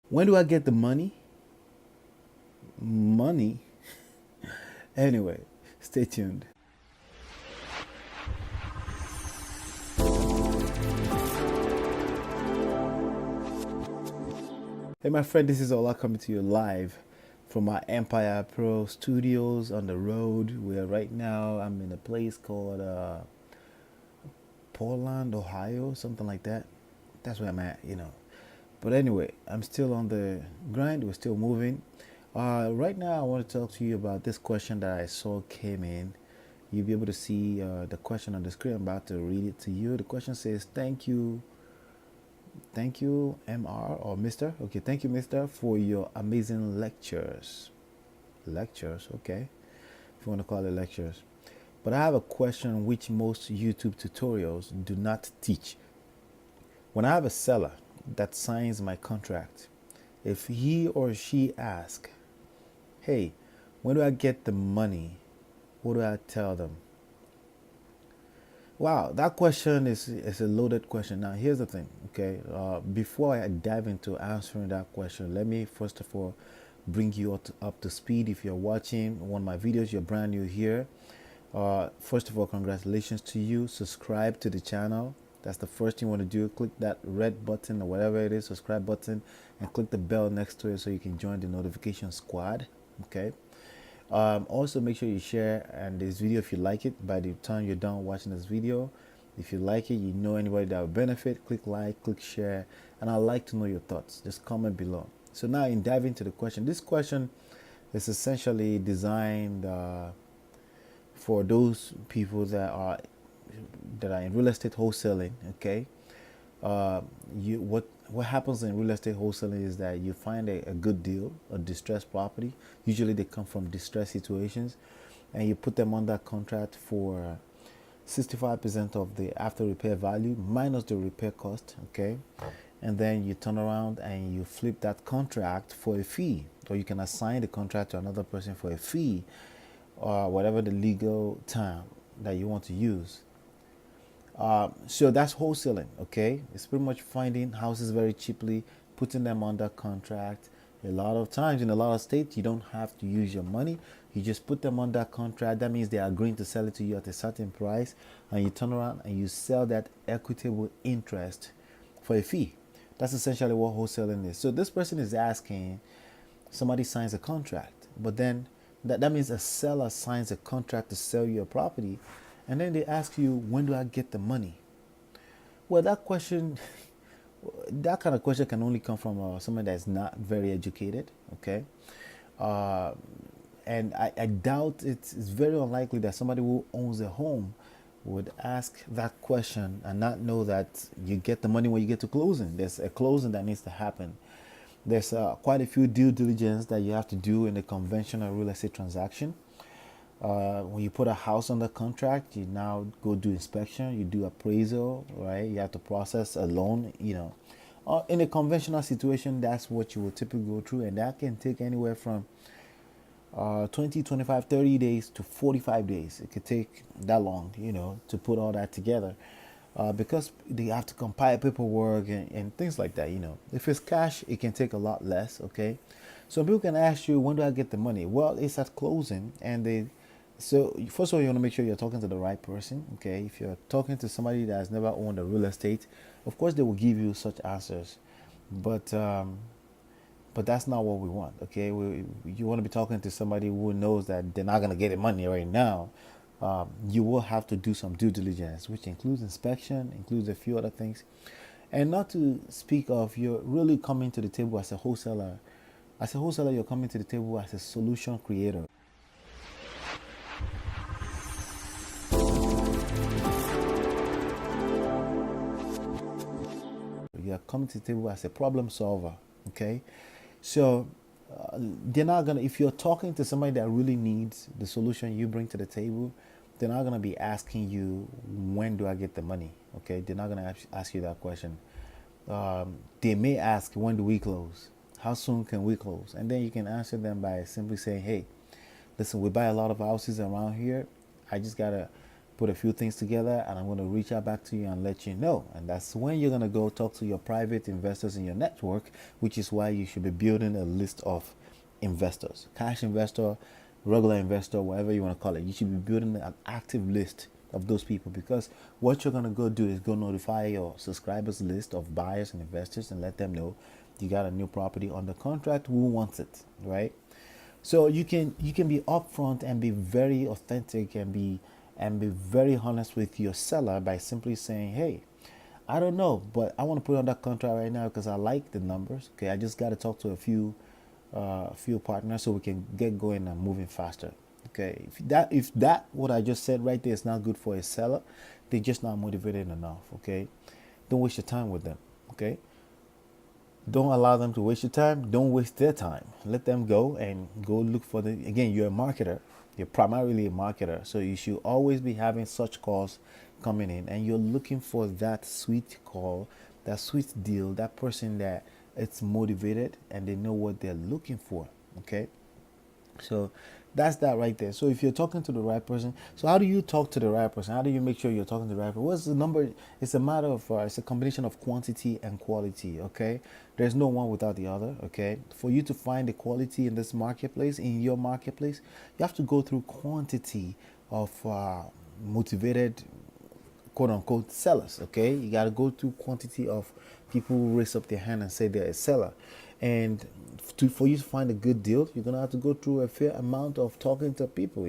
When do I get the money? Money? Anyway, stay tuned. Hey, my friend, this is Ola coming to you live from our Empire Pro studios on the road. Where right now I'm in a place called Portland, Ohio, something like that. That's where I'm at. But anyway, I'm still on the grind. We're still moving. Right now, I want to talk to you about this question that I saw came in. You'll be able to see the question on the screen. I'm about to read it to you. The question says, Thank you, MR or Mr. Okay, thank you, Mr., for your amazing lectures. Lectures, okay, if you want to call it lectures. But I have a question which most YouTube tutorials do not teach. When I have a seller that signs my contract, if he or she asks, hey, when do I get the money? What do I tell them? Wow, that question is a loaded question. Now, here's the thing, okay? Before I dive into answering that question, let me first of all bring you up to speed. If you're watching one of my videos, you're brand new here. First of all, congratulations to you. Subscribe to the channel. That's the first thing you want to do. Click that red button or whatever it is, subscribe button, and click the bell next to it so you can join the notification squad. Okay. Also, make sure you share and this video if you like it. By the time you're done watching this video, if you like it, you know anybody that will benefit, click like, click share, and I'd like to know your thoughts. Just comment below. So now, in diving into the question, this question is essentially designed for those people that are in real estate wholesaling. Okay, you what happens in real estate wholesaling is that you find a good deal, a distressed property. Usually they come from distressed situations, and you put them under contract for 65% of the after repair value minus the repair cost. Okay, and then you turn around and you flip that contract for a fee, or you can assign the contract to another person for a fee, or whatever the legal term that you want to use. So that's wholesaling, okay? It's pretty much finding houses very cheaply, putting them under contract. A lot of times in a lot of states, you don't have to use your money. You just put them under contract. That means they are agreeing to sell it to you at a certain price, and you turn around and you sell that equitable interest for a fee. That's essentially what wholesaling is. So this person is asking, somebody signs a contract, but then that means a seller signs a contract to sell you a property, and then they ask you, when do I get the money? Well, that question, that kind of question can only come from someone that's not very educated, okay? Uh, and I doubt it's very unlikely that somebody who owns a home would ask that question and not know that you get the money when you get to closing. There's a closing that needs to happen. There's quite a few due diligence that you have to do in a conventional real estate transaction. When you put a house under contract, you now go do inspection, you do appraisal, right? You have to process a loan. In a conventional situation, that's what you will typically go through, and that can take anywhere from 20, 25, 30 days to 45 days. It could take that long, to put all that together. Because they have to compile paperwork and things like that. If it's cash, it can take a lot less. Okay, so people can ask you, when do I get the money? Well, it's at closing, and so first of all, you want to make sure you're talking to the right person. Okay, if you're talking to somebody that has never owned a real estate, of course they will give you such answers, but that's not what we want. Okay, you want to be talking to somebody who knows that they're not going to get the money right now. You will have to do some due diligence, which includes inspection, includes a few other things, and not to speak of, you're really coming to the table as a wholesaler. As a wholesaler, you're coming to the table as a solution creator. You're coming to the table as a problem solver. Okay, so they're not gonna. If you're talking to somebody that really needs the solution you bring to the table, they're not gonna be asking you, when do I get the money? Okay, they're not gonna ask you that question. They may ask, when do we close? How soon can we close? And then you can answer them by simply saying, hey, listen, we buy a lot of houses around here. I just gotta put a few things together, and I'm going to reach out back to you and let you know. And that's when you're going to go talk to your private investors in your network, which is why you should be building a list of investors, cash investor, regular investor, whatever you want to call it. You should be building an active list of those people, because what you're going to go do is go notify your subscribers list of buyers and investors and let them know you got a new property under contract, who wants it, right? So you can be upfront and be very authentic and be very honest with your seller by simply saying, hey, I don't know, but I want to put on that contract right now because I like the numbers. Okay, I just got to talk to a few partners so we can get going and moving faster. Okay, if that what I just said right there is not good for a seller, they're just not motivated enough. Okay, don't waste your time with them. Okay, don't allow them to waste your time. Don't waste their time. Let them go and go look for the. Again, you're a marketer. You're primarily a marketer, so you should always be having such calls coming in, and you're looking for that sweet call, that sweet deal, that person that it's motivated and they know what they're looking for. Okay, so that's that right there. So if you're talking to the right person, so how do you talk to the right person? How do you make sure you're talking to the right person? What's the number? It's a matter of it's a combination of quantity and quality. Okay, there's no one without the other. Okay, for you to find the quality in this marketplace, in your marketplace, you have to go through quantity of motivated quote unquote sellers. Okay, you got to go through quantity of people who raise up their hand and say they're a seller, and for you to find a good deal, you're gonna have to go through a fair amount of talking to people.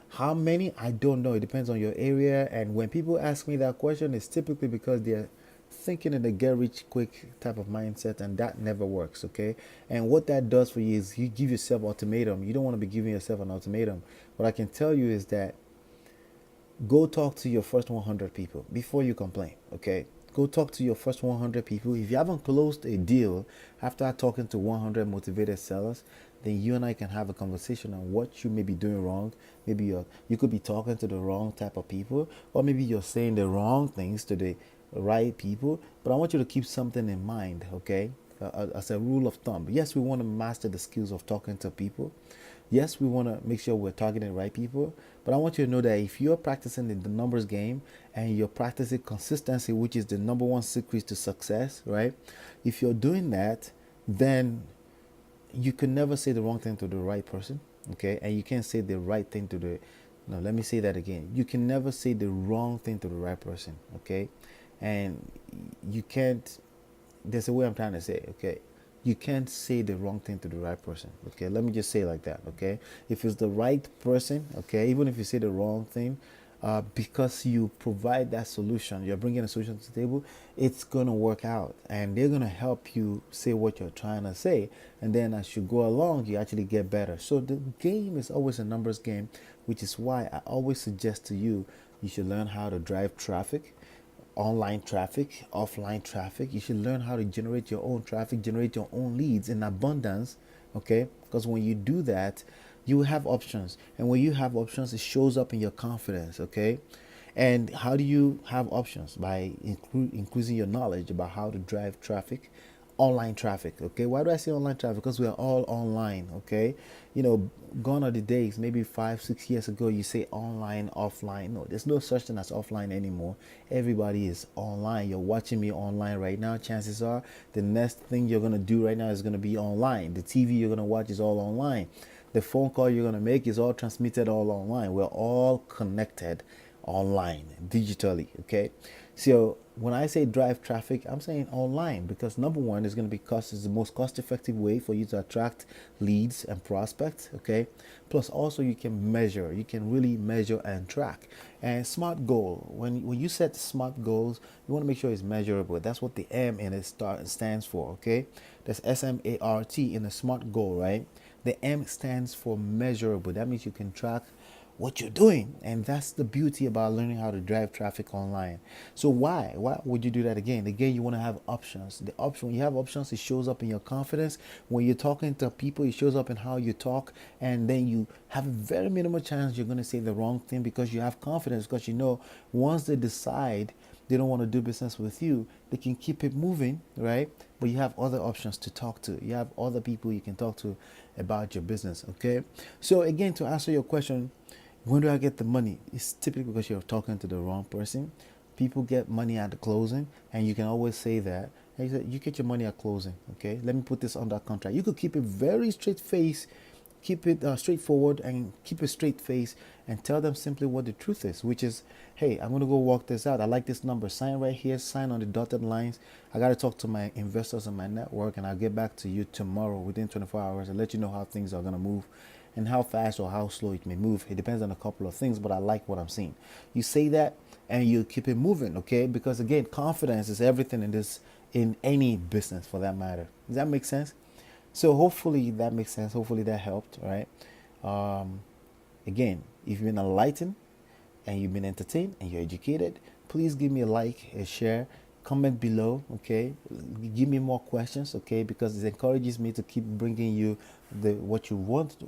How many, I don't know. It depends on your area. And when people ask me that question, it's typically because they're thinking in a get rich quick type of mindset, and that never works. Okay, and what that does for you is you give yourself ultimatum. You don't want to be giving yourself an ultimatum. What I can tell you is that go talk to your first 100 people before you complain. Okay, go talk to your first 100 people. If you haven't closed a deal after talking to 100 motivated sellers, then you and I can have a conversation on what you may be doing wrong. Maybe you could be talking to the wrong type of people, or maybe you're saying the wrong things to the right people. But I want you to keep something in mind. Okay, as a rule of thumb, yes, we want to master the skills of talking to people. Yes, we want to make sure we're targeting the right people, but I want you to know that if you're practicing the numbers game and you're practicing consistency, which is the number one secret to success, right? If you're doing that, then you can never say the wrong thing to the right person. Okay, and you can't say the right thing to the. No, let me say that again. You can never say the wrong thing to the right person. Okay, and you can't. There's a way I'm trying to say. Okay, you can't say the wrong thing to the right person. Okay, let me just say it like that. Okay, if it's the right person, okay, even if you say the wrong thing, because you provide that solution, you're bringing a solution to the table, it's going to work out, and they're going to help you say what you're trying to say, and then as you go along you actually get better. So the game is always a numbers game, which is why I always suggest to you, you should learn how to drive traffic, online traffic, offline traffic. You should learn how to generate your own traffic, generate your own leads in abundance. Okay, because when you do that, you have options, and when you have options, it shows up in your confidence. Okay, and how do you have options? By increasing your knowledge about how to drive traffic, online traffic. Okay, why do I say online traffic? Because we are all online. Okay, gone are the days, maybe 5 6 years ago, you say online, offline. No, there's no such thing as offline anymore. Everybody is online. You're watching me online right now. Chances are the next thing you're going to do right now is going to be online. The TV you're going to watch is all online. The phone call you're going to make is all transmitted all online. We're all connected online, digitally. Okay, so when I say drive traffic, I'm saying online, because number one is going to be cost, is the most cost effective way for you to attract leads and prospects. Okay, plus also you can measure, you can really measure and track. And smart goal, when you set smart goals, you want to make sure it's measurable. That's what the M in it stands for. Okay, that's SMART in a smart goal, right? The M stands for measurable. That means you can track what you're doing, and that's the beauty about learning how to drive traffic online. So why would you do that? Again, you want to have options. The option, when you have options, it shows up in your confidence. When you're talking to people, it shows up in how you talk, and then you have a very minimal chance you're going to say the wrong thing, because you have confidence, because once they decide they don't want to do business with you, they can keep it moving, right? But you have other options to talk to. You have other people you can talk to about your business. Okay, so again, to answer your question, When do I get the money? It's typically because you're talking to the wrong person. People get money at the closing, and you can always say that. And you say, you get your money at closing. Okay, let me put this under contract. You could keep it very straight face, keep it straightforward, and keep a straight face, and tell them simply what the truth is, which is, hey, I'm gonna go work this out. I like this number. Sign right here. Sign on the dotted lines. I gotta talk to my investors and my network, and I'll get back to you tomorrow within 24 hours and let you know how things are gonna move and how fast or how slow it may move. It depends on a couple of things, but I like what I'm seeing. You say that and you keep it moving, okay? Because again, confidence is everything in any business for that matter. Does that make sense? So hopefully that makes sense. Hopefully that helped, right? Um, Again, if you've been enlightened and you've been entertained and you're educated, please give me a like, a share, comment below, okay? Give me more questions, okay? Because it encourages me to keep bringing you what you want to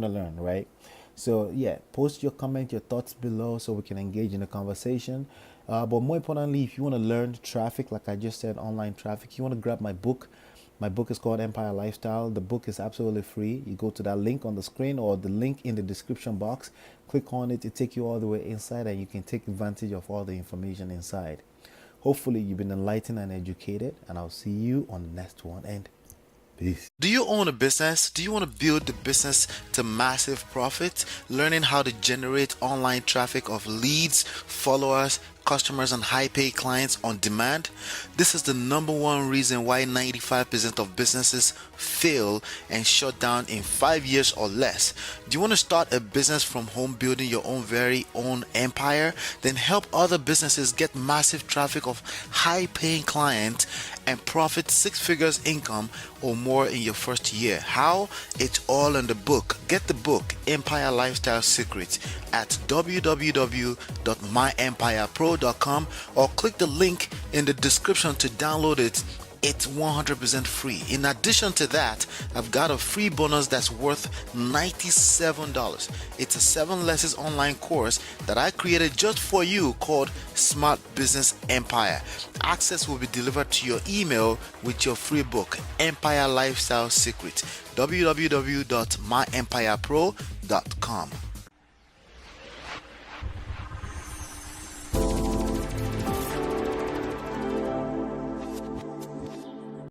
learn, right? So yeah, post your comment, your thoughts below so we can engage in a conversation. But more importantly, if you want to learn traffic, like I just said, online traffic, you want to grab my book. My book is called Empire Lifestyle. The book is absolutely free. You go to that link on the screen or the link in the description box. Click on it. It takes you all the way inside and you can take advantage of all the information inside. Hopefully you've been enlightened and educated, and I'll see you on the next one, and peace. Do you own a business? Do you want to build the business to massive profit? Learning how to generate online traffic of leads, followers, customers, and high paid clients on demand? This is the number one reason why 95% of businesses fail and shut down in 5 years or less. Do you want to start a business from home, building your own very own empire? Then help other businesses get massive traffic of high paying clients and profit 6 figures income or more in your first year. How? It's all in the book. Get the book, Empire Lifestyle Secrets, at www.myempirepro.com or click the link in the description to download it. It's 100% free. In addition to that, I've got a free bonus that's worth $97. It's a 7 lessons online course that I created just for you called Smart Business Empire. Access will be delivered to your email with your free book, Empire Lifestyle Secrets, www.myempirepro.com.